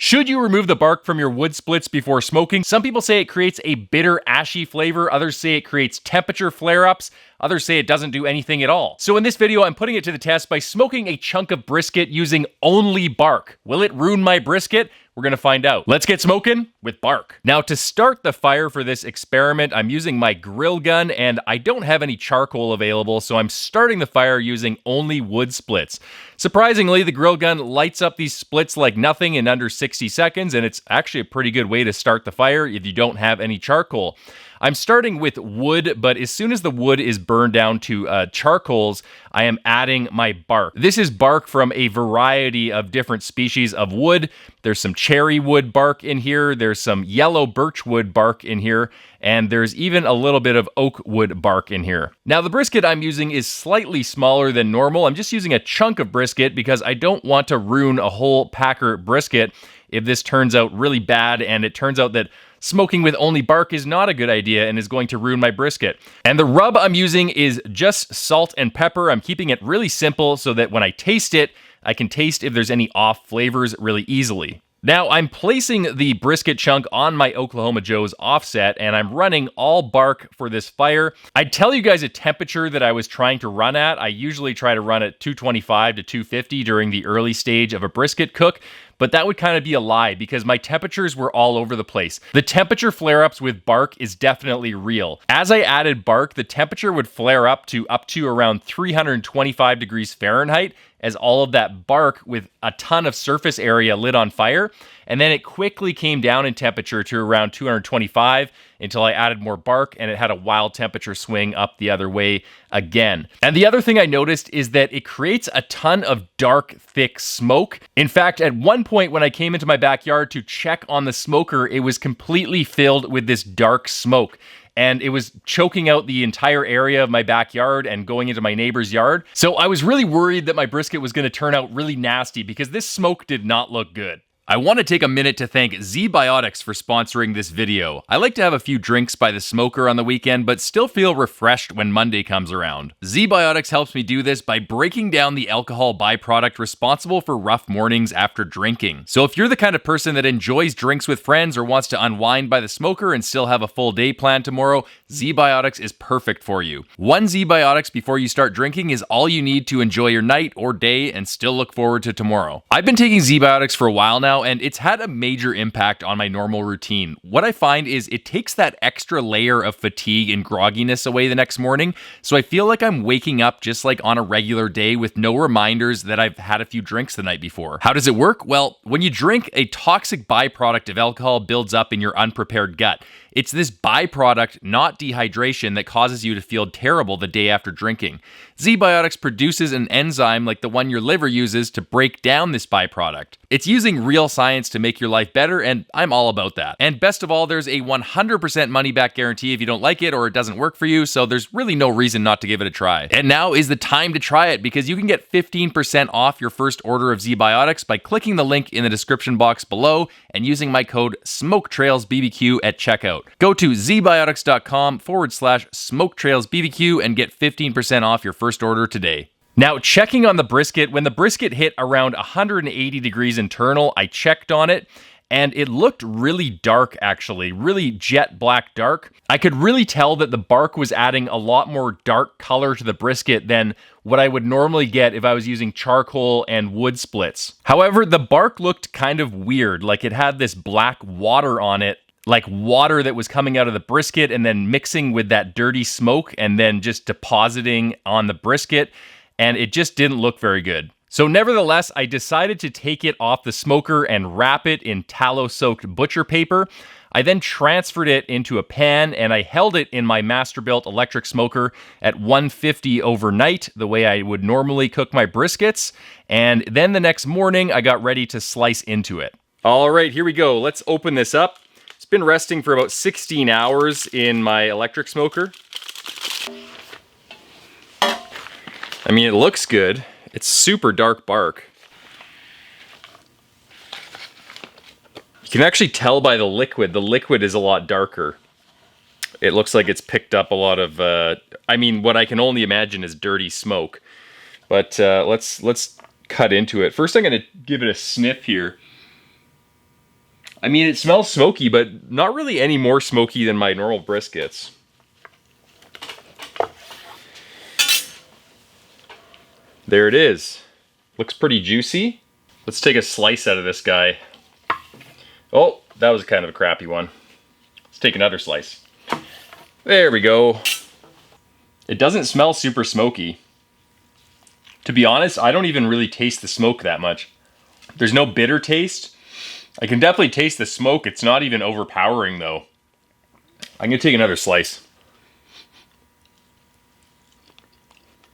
Should you remove the bark from your wood splits before smoking? Some people say it creates a bitter, ashy flavor. Others say it creates temperature flare-ups. Others say it doesn't do anything at all. So in this video, I'm putting it to the test by smoking a chunk of brisket using only bark. Will it ruin my brisket? We're gonna find out. Let's get smoking with bark. Now, to start the fire for this experiment, I'm using my grill gun, and I don't have any charcoal available, so I'm starting the fire using only wood splits. Surprisingly, the grill gun lights up these splits like nothing in under 60 seconds, and it's actually a pretty good way to start the fire if you don't have any charcoal. I'm starting with wood, but as soon as the wood is burned down to charcoals, I am adding my bark. This is bark from a variety of different species of wood. There's some cherry wood bark in here, there's some yellow birch wood bark in here, and there's even a little bit of oak wood bark in here. Now, the brisket I'm using is slightly smaller than normal. I'm just using a chunk of brisket because I don't want to ruin a whole packer brisket if this turns out really bad and it turns out that smoking with only bark is not a good idea and is going to ruin my brisket. And the rub I'm using is just salt and pepper. I'm keeping it really simple so that when I taste it, I can taste if there's any off flavors really easily. Now, I'm placing the brisket chunk on my Oklahoma Joe's offset, and I'm running all bark for this fire. I'd tell you guys a temperature that I was trying to run at. I usually try to run at 225 to 250 during the early stage of a brisket cook, but that would kind of be a lie because my temperatures were all over the place. The temperature flare-ups with bark is definitely real. As I added bark, the temperature would flare up to around 325 degrees Fahrenheit as all of that bark with a ton of surface area lit on fire. And then it quickly came down in temperature to around 225 until I added more bark and it had a wild temperature swing up the other way again. And the other thing I noticed is that it creates a ton of dark, thick smoke. In fact, at one point when I came into my backyard to check on the smoker, it was completely filled with this dark smoke. And it was choking out the entire area of my backyard and going into my neighbor's yard. So I was really worried that my brisket was gonna turn out really nasty because this smoke did not look good. I want to take a minute to thank Zbiotics for sponsoring this video. I like to have a few drinks by the smoker on the weekend, but still feel refreshed when Monday comes around. Zbiotics helps me do this by breaking down the alcohol byproduct responsible for rough mornings after drinking. So if you're the kind of person that enjoys drinks with friends or wants to unwind by the smoker and still have a full day planned tomorrow, Zbiotics is perfect for you. One Zbiotics before you start drinking is all you need to enjoy your night or day and still look forward to tomorrow. I've been taking Zbiotics for a while now, and it's had a major impact on my normal routine. What I find is it takes that extra layer of fatigue and grogginess away the next morning, so I feel like I'm waking up just like on a regular day with no reminders that I've had a few drinks the night before. How does it work? Well, when you drink, a toxic byproduct of alcohol builds up in your unprepared gut. It's this byproduct, not dehydration, that causes you to feel terrible the day after drinking. Zbiotics produces an enzyme like the one your liver uses to break down this byproduct. It's using real science to make your life better, and I'm all about that. And best of all, there's a 100% money-back guarantee if you don't like it or it doesn't work for you, so there's really no reason not to give it a try. And now is the time to try it because you can get 15% off your first order of Zbiotics by clicking the link in the description box below and using my code SMOKETRAILSBBQ at checkout. Go to zbiotics.com/SmokeTrailsBBQ and get 15% off your first order today. Now, checking on the brisket, when the brisket hit around 180 degrees internal, I checked on it, and it looked really dark, actually, really jet black dark. I could really tell that the bark was adding a lot more dark color to the brisket than what I would normally get if I was using charcoal and wood splits. However, the bark looked kind of weird, like it had this black water on it, like water that was coming out of the brisket and then mixing with that dirty smoke and then just depositing on the brisket, and it just didn't look very good. So nevertheless, I decided to take it off the smoker and wrap it in tallow-soaked butcher paper. I then transferred it into a pan and I held it in my Masterbuilt electric smoker at 150 overnight, the way I would normally cook my briskets. And then the next morning, I got ready to slice into it. All right, here we go. Let's open this up. It's been resting for about 16 hours in my electric smoker. I mean, it looks good. It's super dark bark. You can actually tell by the liquid. The liquid is a lot darker. It looks like it's picked up a lot of, I mean, what I can only imagine is dirty smoke. But let's cut into it. First, I'm going to give it a sniff here. I mean, it smells smoky, but not really any more smoky than my normal briskets. There it is. Looks pretty juicy. Let's take a slice out of this guy. Oh, that was kind of a crappy one. Let's take another slice. There we go. It doesn't smell super smoky. To be honest, I don't even really taste the smoke that much. There's no bitter taste. I can definitely taste the smoke. It's not even overpowering though. I'm gonna take another slice.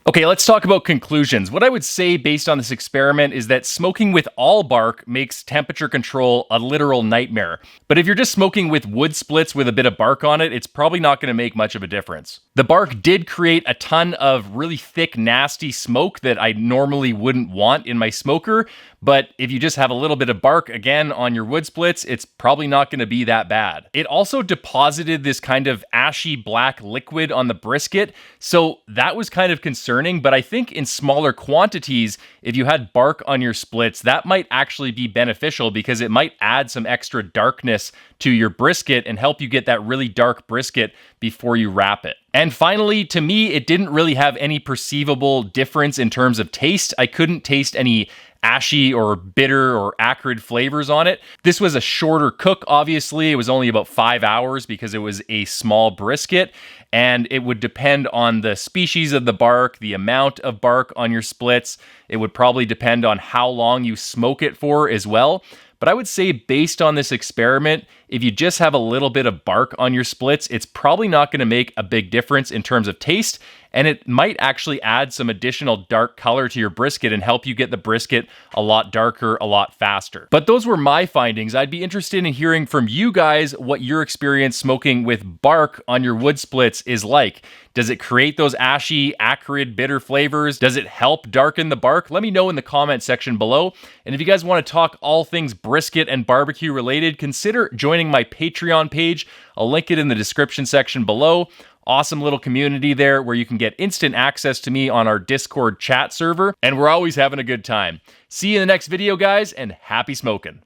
Okay, let's talk about conclusions. What I would say based on this experiment is that smoking with all bark makes temperature control a literal nightmare. But if you're just smoking with wood splits with a bit of bark on it, it's probably not going to make much of a difference. The bark did create a ton of really thick, nasty smoke that I normally wouldn't want in my smoker. But if you just have a little bit of bark, again, on your wood splits, it's probably not going to be that bad. It also deposited this kind of ashy black liquid on the brisket, so that was kind of concerning, but I think in smaller quantities, if you had bark on your splits, that might actually be beneficial because it might add some extra darkness to your brisket and help you get that really dark brisket before you wrap it. And finally, to me, it didn't really have any perceivable difference in terms of taste. I couldn't taste any ashy or bitter or acrid flavors on it. This was a shorter cook, obviously. It was only about 5 hours because it was a small brisket, and it would depend on the species of the bark, the amount of bark on your splits. It would probably depend on how long you smoke it for as well. But I would say based on this experiment, if you just have a little bit of bark on your splits, it's probably not going to make a big difference in terms of taste, and it might actually add some additional dark color to your brisket and help you get the brisket a lot darker, a lot faster. But those were my findings. I'd be interested in hearing from you guys what your experience smoking with bark on your wood splits is like. Does it create those ashy, acrid, bitter flavors? Does it help darken the bark? Let me know in the comment section below. And if you guys want to talk all things brisket and barbecue related, consider joining my Patreon page. I'll link it in the description section below. Awesome little community there where you can get instant access to me on our Discord chat server, and we're always having a good time. See you in the next video, guys, and happy smoking.